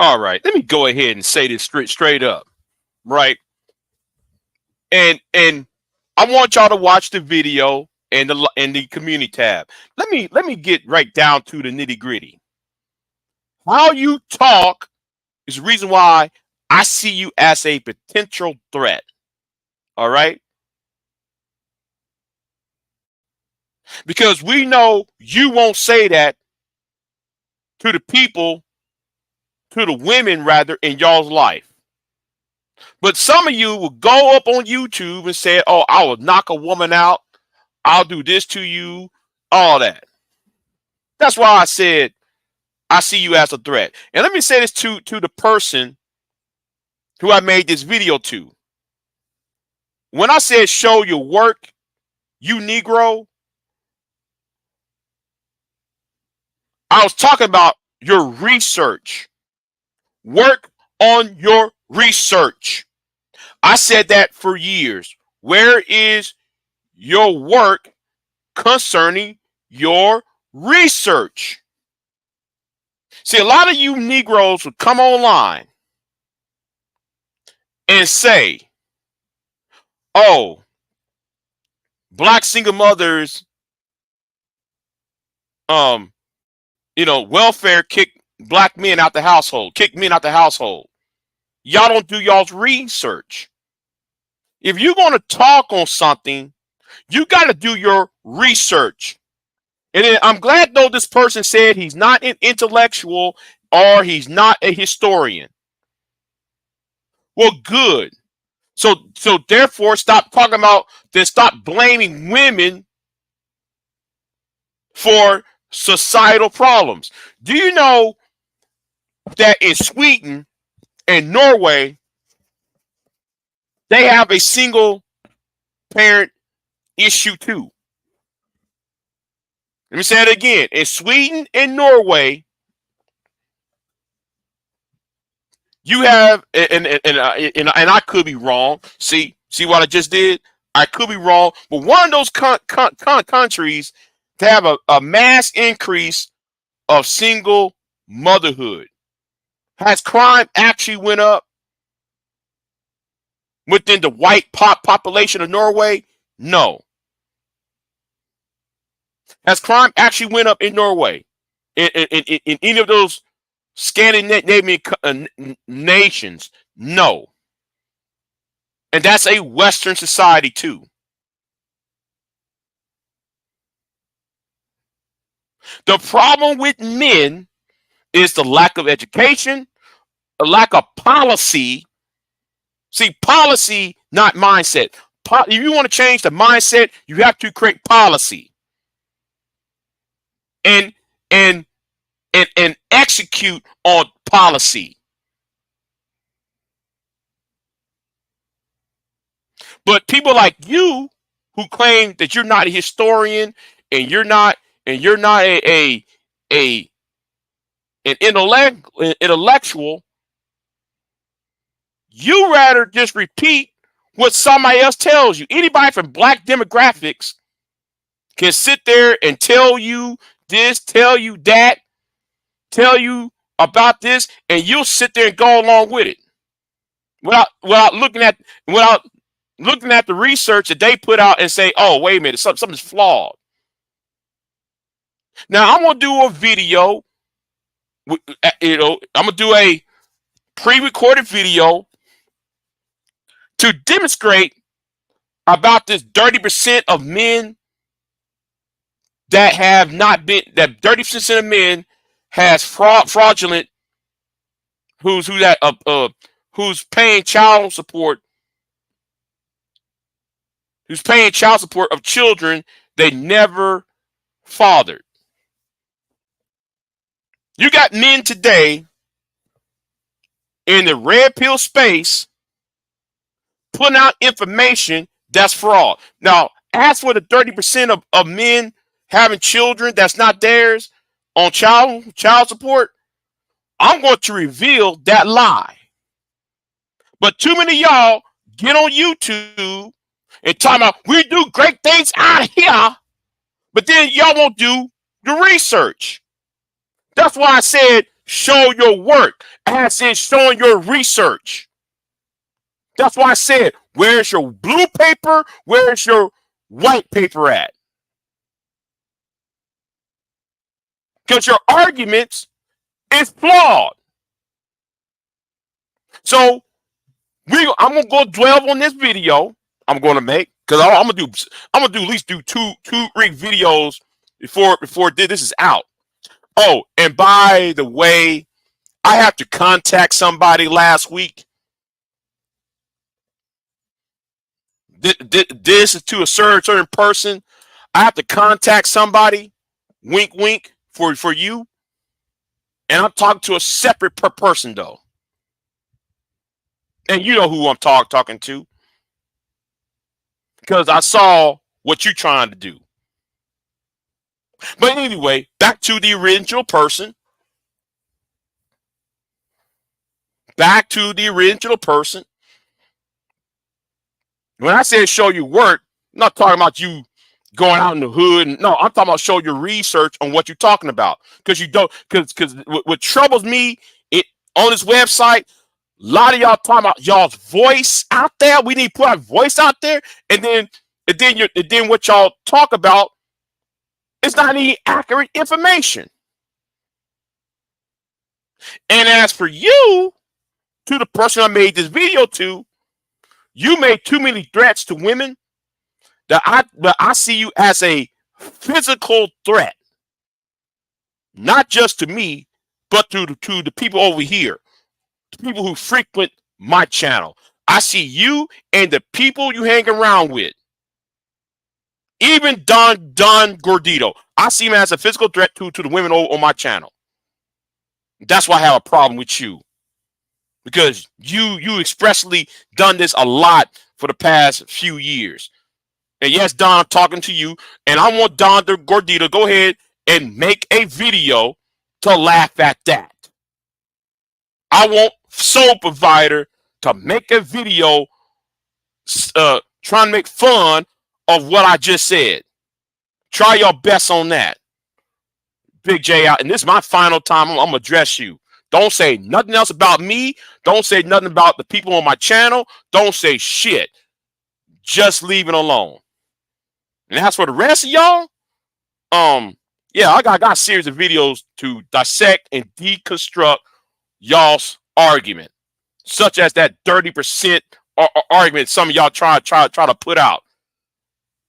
All right, let me go ahead and say this straight up, right? And I want y'all to watch the video and the community tab. Let me get right down to the nitty gritty. How you talk is the reason why I see you as a potential threat. All right, because we know you won't say that to the people, to the women rather, in y'all's life. But some of you will go up on YouTube and say, "Oh, I will knock a woman out. I'll do this to you," all that. That's why I said I see you as a threat. And let me say this to the person who I made this video to. When I said show your work, you Negro, I was talking about your research. Work on your research. I said that for years. Where is your work concerning your research? See, a lot of you Negroes would come online and say, "Oh, black single mothers, um, welfare kick black men out the household, kick men out the household." Y'all don't do y'all's research. If you're going to talk on something, you got to do your research. And then I'm glad though this person said he's not an intellectual or he's not a historian. Well, good. So therefore, stop talking about then stop blaming women for societal problems. Do you know that in Sweden and Norway, they have a single parent issue too? Let me say it again. In Sweden and Norway, you have, and I could be wrong. See what I just did? I could be wrong, but one of those countries to have a mass increase of single motherhood. Has crime actually went up within the white population of Norway? No. Has crime actually went up in Norway? In any of those Scandinavian nations? No. And that's a Western society too. The problem with men is the lack of education, a lack of policy. See, policy, not mindset. If you want to change the mindset, you have to create policy and execute on policy. But people like you who claim that you're not a historian and you're not an intellectual, you rather just repeat what somebody else tells you. Anybody from black demographics can sit there and tell you this, tell you that, tell you about this, and you'll sit there and go along with it without looking at the research that they put out and say, "Oh, wait a minute, something's flawed." Now I'm gonna do a video. I'm gonna do a pre-recorded video to demonstrate about this 30% of men that have not been, that 30% of men has fraudulent, who's paying child support, of children they never fathered. You got men today in the red pill space putting out information that's fraud. Now, as for the 30% of men having children that's not theirs on child support, I'm going to reveal that lie. But too many of y'all get on YouTube and talk about we do great things out here, but then y'all won't do the research. That's why I said show your work, as in showing your research. That's why I said, where's your blue paper? Where's your white paper at? Because your arguments is flawed. So I'm gonna go dwell on this video I'm gonna make, because I'm gonna do at least two videos before this is out. Oh, and by the way, I have to contact somebody last week. This is to a certain person. I have to contact somebody. Wink, wink for you. And I'm talking to a separate person though. And you know who I'm talking to, because I saw what you're trying to do. But anyway, back to the original person. Back to the original person. When I say show you work, I'm not talking about you going out in the hood. No, I'm talking about show your research on what you're talking about. Because you don't, because what troubles me on this website, a lot of y'all talking about y'all's voice out there. We need to put our voice out there, and then what y'all talk about is not any accurate information. And as for you, to the person I made this video to, you made too many threats to women that I see you as a physical threat, not just to me, but to the people over here, the people who frequent my channel. I see you and the people you hang around with. Even Don Gordito, I see him as a physical threat to the women on my channel. That's why I have a problem with you, because you expressly done this a lot for the past few years. And yes, Don, I'm talking to you, and I want Don Gordito to go ahead and make a video to laugh at that. I want Soul Provider to make a video trying to make fun of what I just said. Try your best on that. Big J out, and this is my final time. I'm gonna address you. Don't say nothing else about me. Don't say nothing about the people on my channel. Don't say shit. Just leave it alone. And as for the rest of y'all, yeah, I got a series of videos to dissect and deconstruct y'all's argument, such as that 30% argument some of y'all try to put out.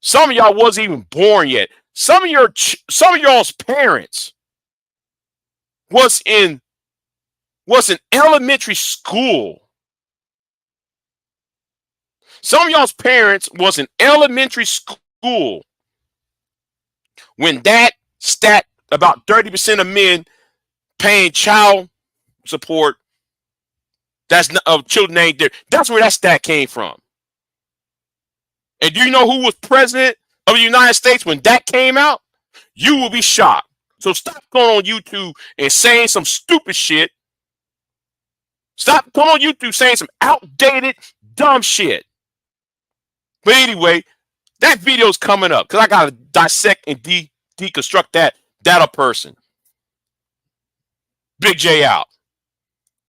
Some of y'all wasn't even born yet. Some of y'all's parents was in elementary school. Some of y'all's parents was in elementary school when that stat about 30% of men paying child support, that's of children ain't there. That's where that stat came from. And do you know who was president of the United States when that came out? You will be shocked. So stop going on YouTube and saying some stupid shit. Stop going on YouTube saying some outdated, dumb shit. But anyway, that video's coming up because I gotta dissect and deconstruct that a person. Big J out.